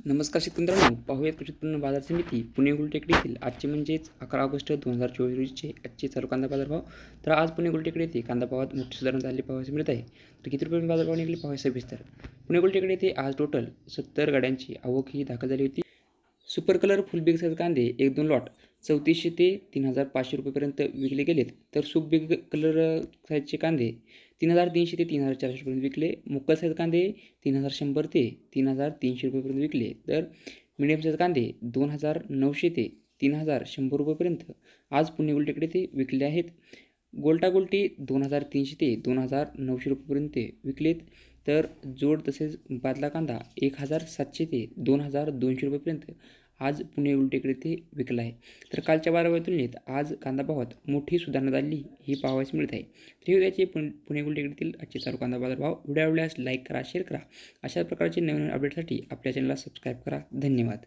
नमस्कार शेतकरी पाहूयात कृषी उत्पन्न बाजार समिती पुणे गुलटेकडी येथील आजचे म्हणजेच 11 ऑगस्ट 2024 रोजीचे आजचे चालू कांदा बाजारभाव. तर आज पुणे गुलटेकडी येथे कांदा भावात मोठी सुधारणा झाली पाहायला मिळत आहे. तर किती रुपये बाजारभाव निघाले पाहूया सविस्तर. पुणे गुलटेकडी येथे आज टोटल 70 गाड्यांची आवक ही दाखल झाली होती. सुपर कलर फुल बिग साईज कांदे 1-2 लॉट 3400 ते 3500 रुपयेपर्यंत विकले गेलेत. तर सुप बिग कलर साईजचे कांदे 3300 ते 3400 रुपये विकले. मुक्कल साईज कांदे 3100 ते 3300 रुपयेपर्यंत विकले. तर मीडियम साईज कांदे 2900 ते 3100 रुपयेपर्यंत आज पुणे गुलटेकडी ते विकले आहेत. गोल्टा गोल्टी 2300 ते 2900 रुपयेपर्यंत विकलेत. तर जोड तसेच बादला कांदा 1700 ते 2200 रुपयेपर्यंत आज पुणे गुलटेकडी ते विकला आहे. तर कालच्या बाजारभावा तुलनेत आज कांदा भावात मोठी सुधारणा झाली ही पाहावयास मिळत आहे. तर हे त्याचे पुणे गुलटेकडीतील आजचे चालू कांदा बाजारभाव. व्हिडिओ आवडल्यास लाईक करा, शेअर करा. अशा प्रकारचे नवीन अपडेटसाठी आपल्या चॅनलला सबस्क्राईब करा. धन्यवाद.